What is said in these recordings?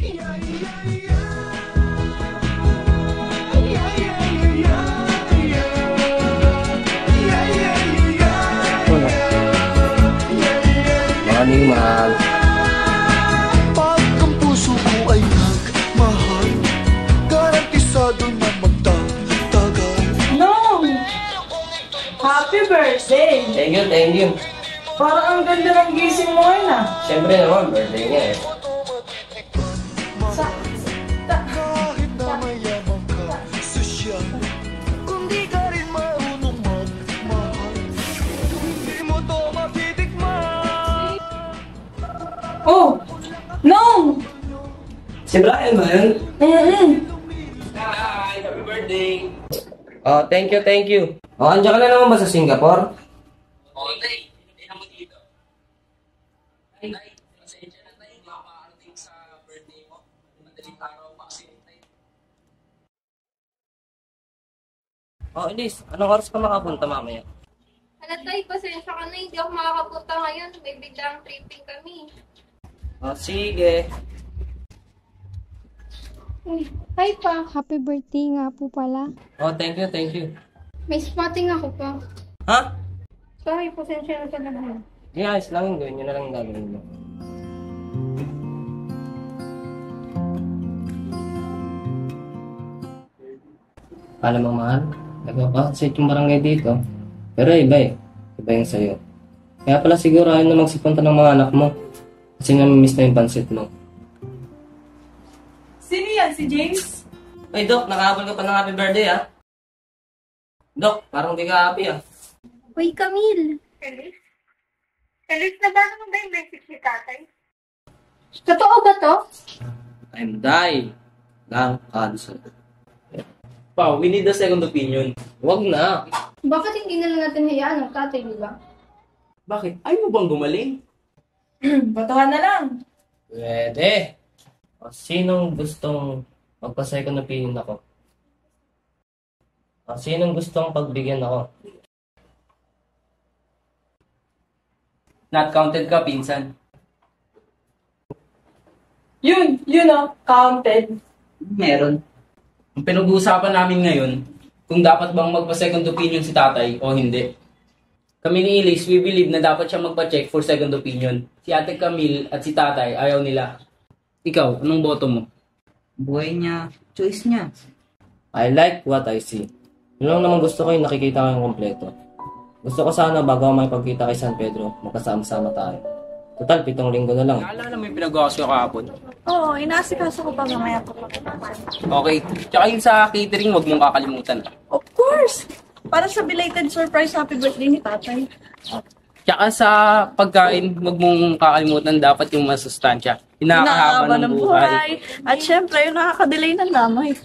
Maraming mahal. Pag ang puso ko ay nagmahal, garantisado na magtatagal. No! Happy birthday! Thank you, thank you. Parang ang ganda ng gising mo ngayon ah. Siyempre naman, birthday niya eh. Kahit na mayamang ka, sosyal, kung di ka rin marunong magmahal, hindi mo to matitikman. Oh! No! Si Brian ba yun? Hi! Happy birthday! Oh, thank you, thank you. Oh, andiyan ka na naman ba sa Singapore? Oo, Tay. Hindi naman dito. Tay, pasensya na tayo. Makakarating sa birthday mo. Madaling araw pa kasi, Tay. Oh, Elise, anong oras ka makapunta mamaya? Tay, pasensya ka na. Hindi ako makakapunta ngayon. May biglang tripping kami. Oh, sige. Uy, hi pa. Happy birthday nga po pala. Oh, thank you, thank you. May spotting ako pa. Ha? Sorry, pasensya na talaga. Di, ayos lang yung gawin. Yun na lang yung gagawin mo. Alam mo, mahal, nagpapakasait yung barangay dito. Pero iba eh. Iba yung sa'yo. Kaya pala siguro ayaw na magsipunta ng mga anak mo. Kasi namimiss na yung pansit mo. Sino yan? Si James? Ay, Doc, nakahabol ka pa ng happy birthday, ah. Doc, parang di ka happy, ah. Uy, Camille. Feliz? Feliz, nabasa mo ba yung message ni tatay? Totoo ba to? I'm dying. Lang cancer. Pa, we need a second opinion. Huwag na. Bakit hindi na lang natin hayaan ng tatay, di ba? Bakit? Ayaw mo bang gumaling? Batuhan na lang. Pwede. O, sinong gustong magpa-second opinion ako? O, sinong gustong pagbigyan ako? Not counted ka, pinsan. Yun oh, counted. Meron. Ang pinag-uusapan namin ngayon, kung dapat bang magpa-second opinion si tatay o hindi. Kami ni Elise, we believe na dapat siya magpa-check for second opinion. Si Ate Camille at si tatay, ayaw nila. Ikaw, anong boto mo? Buhay niya, choice niya. I like what I see. Yun lang naman gusto ko yung nakikita ko yung kompleto. Gusto ko sana bago ako makipagkita kay San Pedro, magkasama-sama tayo. Total, 7 linggo na lang. Naalala mo yung pinag-uwas ko kahapon? Oo, inaasikaso ko pa mamaya po. Okay. Tsaka yung sa catering, wag mong kakalimutan. Of course! Para sa belated surprise happy birthday ni tatay. Tsaka sa pagkain, wag mong kakalimutan dapat yung masustansya. Hinakahaba ng buhay. At syempre, yung nakaka-delay ng damay.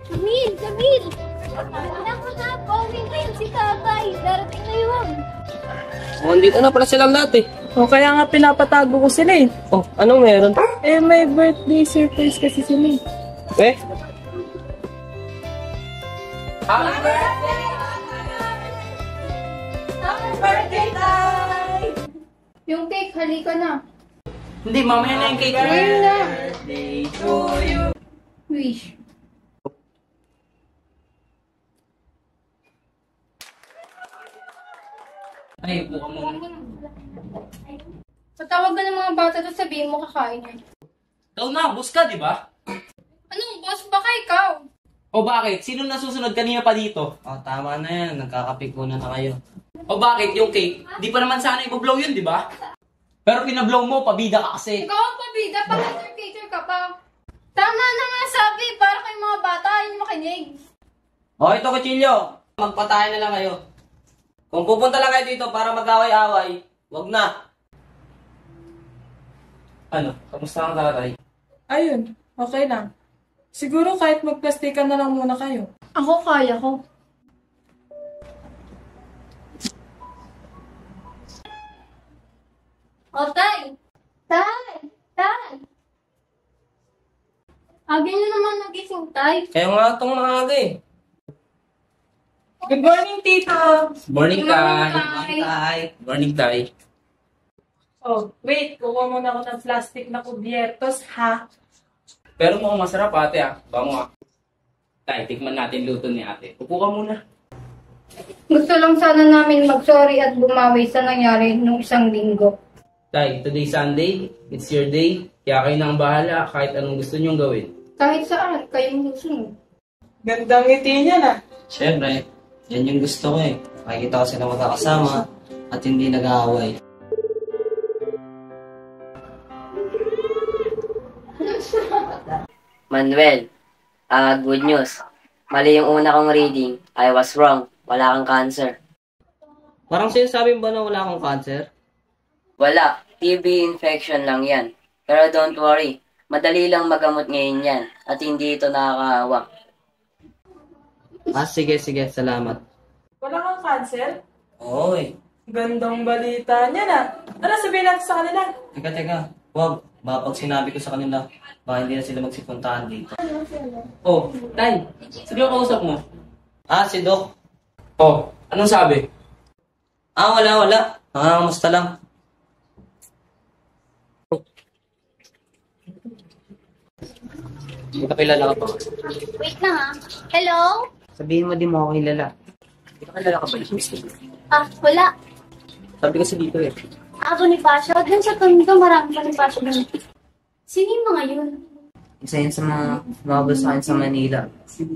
Camille! Camille! Naku na, pauwi na yun si tatay. Darating na yun. Oh, andito na pala silang lahat eh. O kaya nga pinapatago ko sila eh. Oh, anong meron? Eh, may birthday surprise kasi sila eh. Eh? Happy birthday! Happy birthday, tay! Yung cake, halika na. Hindi, mamaya na yung cake. Ngayon na. Birthday to you. Wish. Ay, buka mo. Patawag ka ng mga bata to, sabihin mo kakain yan. Ikaw na, boss ka, di ba? Anong boss? Baka ikaw? O bakit? Sino nasusunod kanina pa dito? Oh, tama na yan. Nagkakapikunan na kayo. O bakit? Yung cake? Di pa naman sana iboblow yun, di ba? Pero pinablow mo, pabida ka kasi. Ikaw ang pabida, pa-cater ka pa. Tama na nga sabi, para kayong mga bata, hindi makinig. Oh, ito kutsilyo. Magpatayan na lang kayo. Kung pupunta lang kayo dito para mag-away-away, wag na. Ano? Kamusta ang tatay? Ayun, okay lang. Siguro kahit magplastikan na lang muna kayo. Ako kaya ko. O, tay! Tay! Tay! Agad nyo naman nagising, tay. Kaya nga itong mga aga eh. Good morning, tito! Morning, Good morning, Tay. Tay. Morning, Tay. Oh, wait. Kukuha muna ako ng plastic na kubyertos, ha? Pero mukhang masarap ate ah. Bango ah. Tay, tikman natin luto ni ate. Upo ka muna. Gusto lang sana namin mag-sorry at bumawi sa nangyari nung isang linggo. Tay, today Sunday. It's your day. Kaya kayo na ang bahala kahit anong gusto nyong gawin. Kahit saan, kayong susunod. Gandang ngiti niya na. Siyempre, yan yung gusto ko eh. Makikita ko sila magkakasama at hindi nag-aaway. Manuel, good news. Mali yung una kong reading. I was wrong. Wala kang cancer. Parang sinasabi mo ba na wala akong cancer? Wala. TB infection lang yan. Pero don't worry. Madali lang magamot ngayon yan. At hindi ito nakakahawak. Sige. Salamat. Wala kang cancer? Oo eh. Gandang balita niya na. Ano sabihin natin sa kanila? Teka. Wag. Baka pag sinabi ko sa kanila, baka hindi na sila magsipuntahan dito. Oh, Tay. Sino ang kausap mo? Si Doc. Oh, anong sabi? Wala. Kamusta lang. Hindi ka kilala ka pa. Wait lang ha. Hello? Sabihin mo di mo ako kilala. Hindi ka kilala ka ba yung mister? Wala. Sabi kasi dito eh. Bonifacio. Dun sa Tondo, maraming Bonifacio dun. Sino yung mga yun? Isa yun sa mga mababa sa akin sa Manila.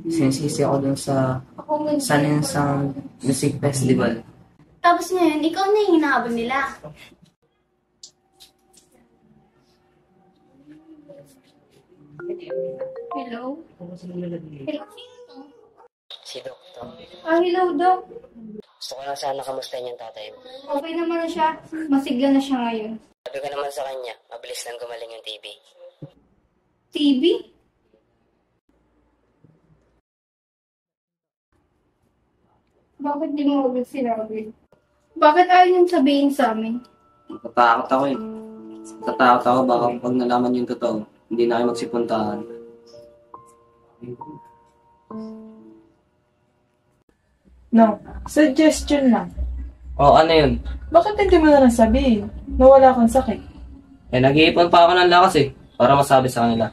Sinisisi ako dun sa Sun and Sound Music Festival. Tapos ngayon, ikaw na yung hinahabol nila. Hello? Hello, sino to? Si Doktor. Hello, Doc. Gusto ko lang sana kamustahin yung tatay mo. Okay naman na siya. Masigla na siya ngayon. Sabi ko naman sa kanya, mabilis lang gumaling yung TB. TV? Bakit di mo agad sinabi? Bakit ayaw niyong sabihin sa amin? Natatakot ako eh. Natatakot ako baka pag nalaman yung totoo, hindi na kayo magsipuntahan. No. Suggestion lang. Ano yun? Bakit hindi mo na lang sabihin na wala kang sakit? Nag-iipon pa ako ng lakas eh, para masabi sa kanila.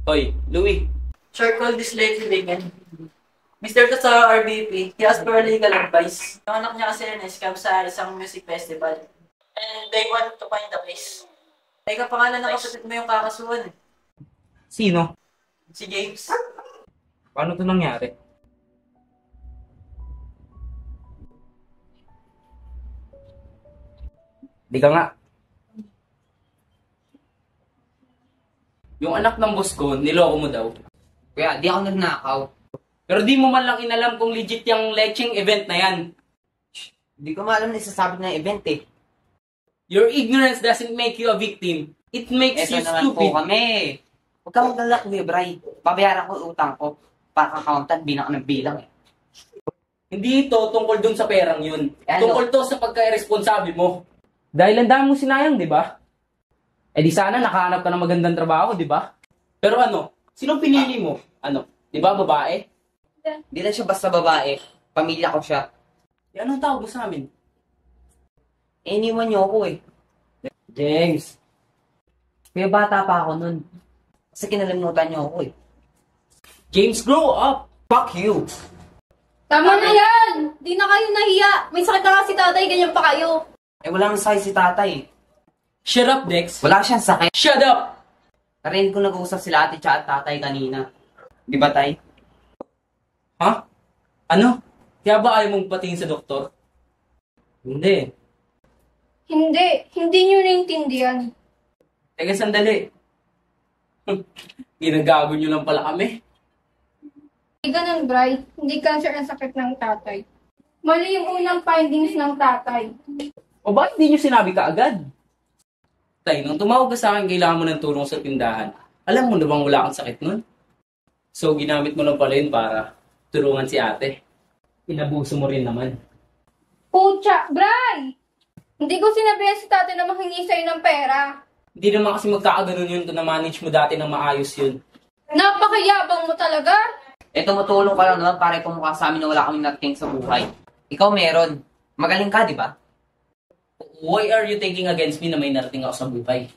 Hoy, Louie. Sure, call this late again. Mr. Tasaro RBP, he asked for legal advice. Yung anak niya kasi na-scam sa isang music festival. And they want to find the case. Ay, kapangalan ng kapatid mo yung kakasuhan. Sino? Si James. Paano to nangyari? Di ka nga. Yung anak ng boss ko, niloko mo daw. Kaya di ako nagnakaw. Pero di mo man lang inalam kung legit yung leching event na yan. Di ko maalam na isasabit ng event eh. Your ignorance doesn't make you a victim. It makes you Naman stupid. po kami. Huwag ka maglalak, Kuya Bray. Pabayaran ko yung utang ko. Para accountant, bilang ng bilang eh. Hindi ito tungkol dun sa perang yun. Ano? Tungkol to sa pagka-irresponsable mo. Dahil ang dami mo sinayang, di ba? Eh di sana nakahanap ka ng magandang trabaho, di ba? Pero ano? Sinong pinili mo? Ano? Di ba babae? Di lang siya basta babae. Pamilya ko siya. Eh, anong tawag mo sa amin? Eh, iniwan niyo ako eh. James! Kaya bata pa ako nun. Kasi kinalimutan niyo ako eh. James, grow up! Fuck you! Tama na yan! Di na kayo nahiya. May sakit na kasi tatay, ganyan pa kayo. Eh, wala nang sakit si tatay. Shut up, Dex! Wala siyang sakit. Shut up! Narinig ko nag-uusap sila ate tsaka tatay kanina. Di ba, tay? Ha? Ano? Kaya ba ayaw mong patingin sa doktor? Hindi. Hindi niyo naintindihan. Teka, sandali. Ginagago nyo lang pala kami. Hindi ganun, Bray. Hindi cancer ang sakit ng tatay. Mali yung unang findings ng tatay. O bakit di nyo sinabi ka agad? Tay, nung tumawag ka sa akin, kailangan mo ng tulong sa tindahan. Alam mo na bang wala kang sakit nun? So, ginamit mo lang pala yun para tulungan si ate. Inabuso mo rin naman. Pucha, Bray! Hindi ko sinabihan si tatay na manghingi sa'yo ng pera. Hindi naman kasi magkakaganon yun to na manage mo dati ng maayos yun. Napakayabang mo talaga. tumutulong ka lang naman para kumukha sa amin na wala kaming narating sa buhay. Ikaw meron. Magaling ka, di ba? Why are you taking against me na may narating ako sa buhay?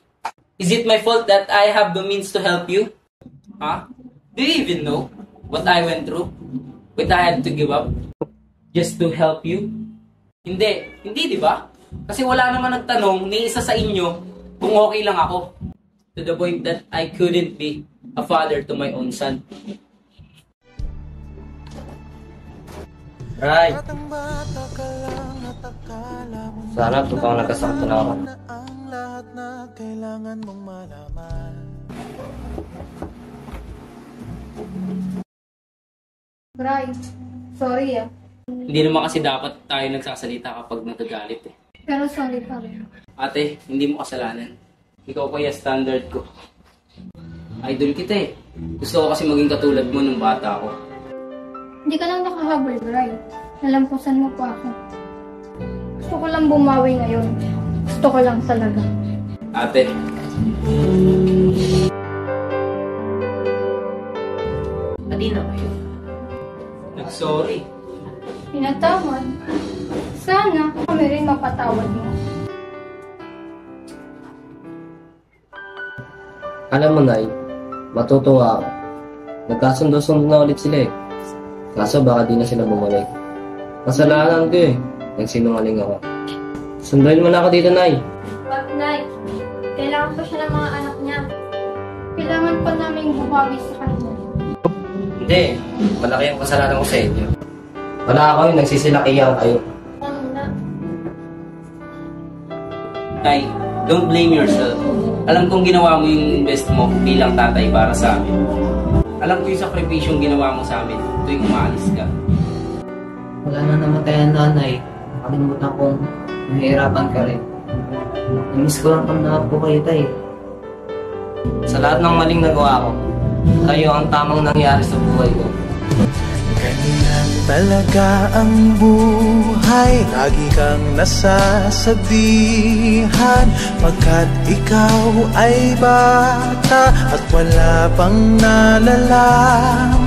Is it my fault that I have the means to help you? Huh? Do you even know what I went through? What I had to give up? Just to help you? Hindi, di ba? Kasi wala naman nagtanong ni isa sa inyo kung okay lang ako. To the point that I couldn't be a father to my own son. Right. Bata ka lang at akala mo Sana totoong nagkasakit na ako. na ang lahat na kailangan mong malaman. Bray, sorry ah. Hindi naman kasi dapat tayo nagsasalita kapag nagagalit eh. Pero sorry pa rin. Ate, hindi mo kasalanan. Ikaw pa yung standard ko. Idol kita eh. Gusto ko kasi maging katulad mo nung bata ako. Hindi ka lang nakahabol, Bray. Nalampusan mo pa ako. Gusto ko lang bumawi ngayon. Gusto ko lang talaga. Ate. Kanina kayo. Nag-sorry. Pinatawad. Sana kami rin mapatawad mo. Alam mo, Nay, matutuwa ako. Nagkasundo-sundo na ulit sila eh. Kaso baka di na sila bumalik. Kasalanan ko eh. Nagsinungaling ako. Sunduin mo na ako dito, Nay. Wag, Nay. Kailangan pa siya ng mga anak niya. Kailangan pa namin bumawi sa kanya. Hindi. Malaki ang kasalanan ko sa inyo. Wala ako yung nagsisilakihan kayo. Ano na? Tay, don't blame yourself. Alam kong ginawa mo yung best mo bilang tatay para sa amin. Alam ko yung sakripisyong ginawa mo sa amin tuwing umaalis ka. Wala na namatay ang nanay. Nakalimutan kong nahihirapan ka rin. Namiss ko lang kang nabuhay tayo. Sa lahat ng maling nagawa ko, kayo ang tamang nangyari sa buhay ko. Ganyan talaga ang buhay. Lagi kang nasasabihan pagkat ikaw ay bata at wala pang nalalaman.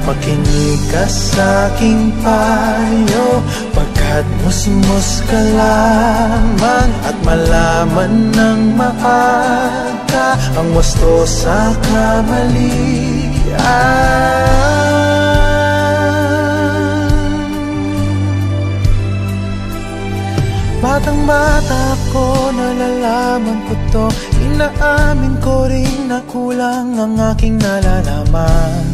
Makinig ka sa aking payo pagkat musmus ka lamang at malaman ng maaga ang wasto sa kamalian. Batang-bata ko, nalalaman ko to. Inaamin ko rin na kulang ang aking nalalaman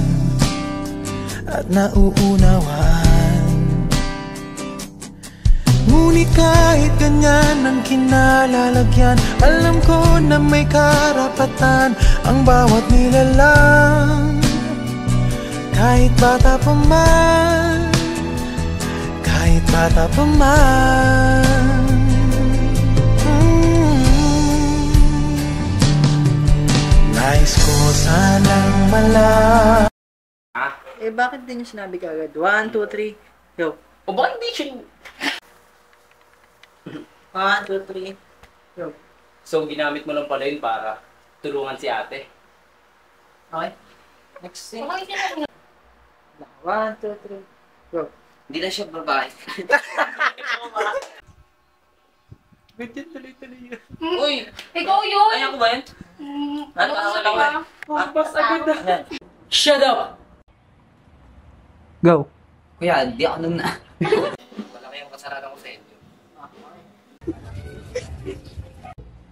at nauunawaan. Ngunit kahit ganyan ang kinalalagyan, alam ko na may karapatan ang bawat nilalang. Kahit bata pa man, kahit bata pa man. Nais ko sanang malaman. Eh, bakit din niya sinabi ka agad? 1, 2, 3, go. O bakit di siya... 1, 2, 3, go. So, ginamit mo lang pala yun para tulungan si ate. Okay? Next scene. 1, 2, 3, go. Hindi na siya babae. Ganyan tuloy-tuloy yun. Uy! Ikaw yun! Ay, ako ba yun? Ano Ano ka ba? Bas agad na. Shut up! Go. Kuya, di ako nung na... Malaki ang kasalanan ko sa inyo.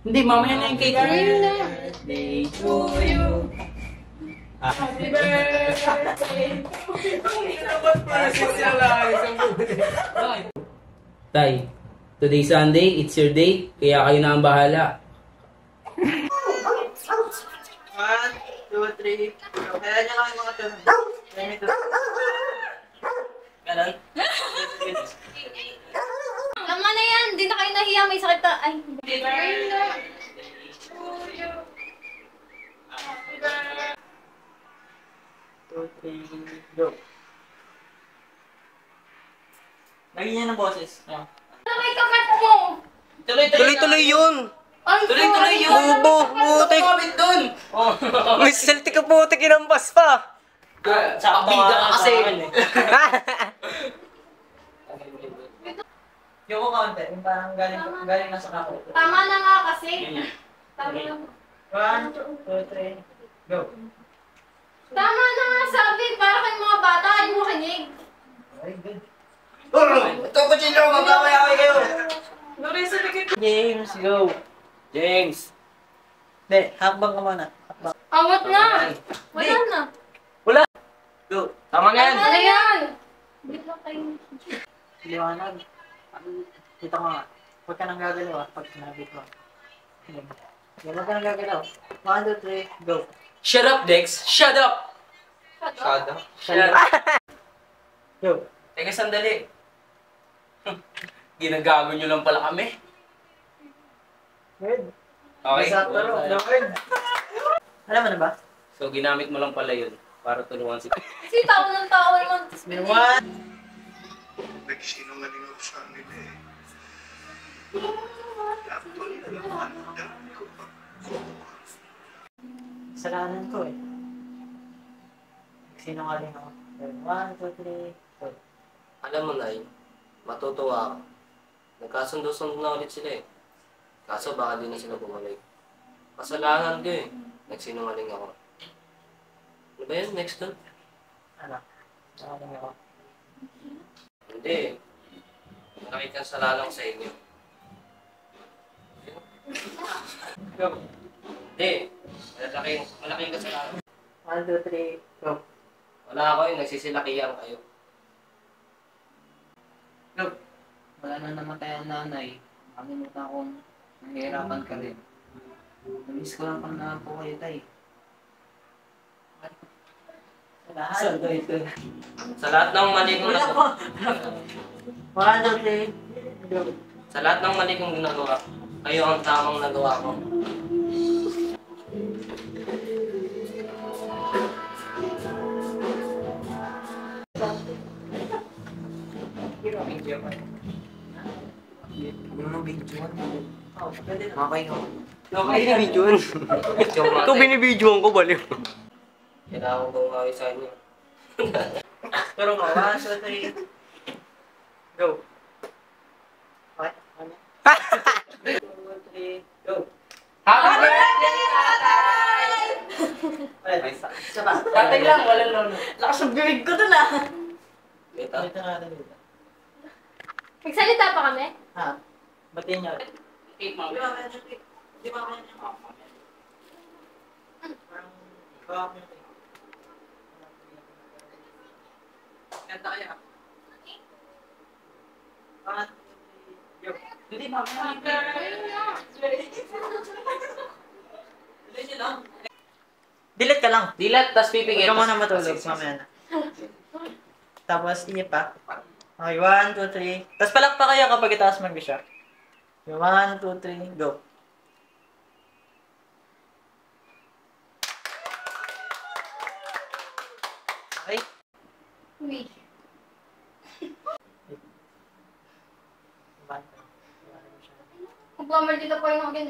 Hindi, mamaya na yung cake. Ayun na. Birthday to you. Happy birthday! Tay, today Sunday, it's your day, kaya kayo na ang bahala. 1, 2, 3, go. Kaya niya lang yung mga to. Ganon. Tama na yan. Di na kayo nahiya. May sakit na. Ay, ayun na. Happy birthday! 2, 3, go. Lagyan niya ng boses. Ano may kakat mo? Tuloy-tuloy yun! Ay, Tuloy-tuloy sorry. yun! Bubo! Putik! Comment dun! May salty ka putik, inampas pa! Sakto Pabida nga kasi. sa akin eh. Yung ko konti, yung parang galing na sa kapo. Tama na nga kasi. Tama na. 1, 2, 3, go. Tama na nga sabi. Para kayong mga bata, kayo mo kinig. Okay, good. Ito ko dyan yung magkaway kayo. James, go. James. Hindi, hakbang ka muna. Hakbang. Awat na. Wala na. Go. Tama na yan. Ano yan? Hindi lang kayo. Liwanag. Dito ka nga. Huwag ka nang gagalaw pag sinabi ko. Huwag ka nang gagalaw. 1, 2, 3, go. Shut up, Dex. Shut up. Shut up. Go. Teka, sandali. Ginagago nyo lang pala kami. Good. Okay. Sakto ro. Good. Alam mo na ba? So, ginamit mo lang pala yun para tulungan si... Kasi tao ng tao naman. 1. Nagsinungaling ako sa kanila eh. Dapat nalaman ang dami ko pa. Kasalanan ko eh. Sinungaling ako. 1, 2, 3, go. Alam mo, Nay, matutuwa ako. Nagkasundo-sundo na ulit sila eh. Kaso baka di na sila bumalik. Kasalanan ko eh. Nagsinungaling ako. Ano ba yun? Next doon? Ano? Sinungaling ako. Hindi. Malaki kasalanan ko sa inyo. Go. Hindi. Malaking kasalanan. 1, 2, 3, go. Wala ako eh. Nagsisilakihan kayo. Wala na namatay ang nanay. Nakalimutan kong nahihirapan ka rin. Namiss ko lang kung na po kayo, tay. Lahat. Sa lahat ng mali kong nagawa. 1, 2, 3, go. Sa lahat ng mali kong ginagawa, kayo ang tamang nagawa ko. Ano binidyoan? Oh, pwede na. Okay ka. Binibidyoan. Ito binibidyoan ko, baliw. Kailangan ko gawin sa inyo. Pero mo, 1, 2, 3, go. Okay, ano? 1, 2, 3, go. Happy birthday, tatay! Pwede. Isa pa. Tatay lang, walang lolo. Lakas ng bibig ko dun ah. Wait, Dito na natin dito. Magsalita pa kami? Ha? Batiin niyo. Eight, mami. Di ba kaya niya? Parang, Kanta kaya. 1, 2, 3, go. Hindi, mami. Delete ka lang. Dilat, tas Huwag pipigil. ka muna matulog. Mamaya na. Tapos, iip pa. Okay, 1, 2, 3. Tapos palakpa kayo kapag itaas mag-siya. 1, 2, 3, go. Okay? Uy. Magpamaldita pa yung akin.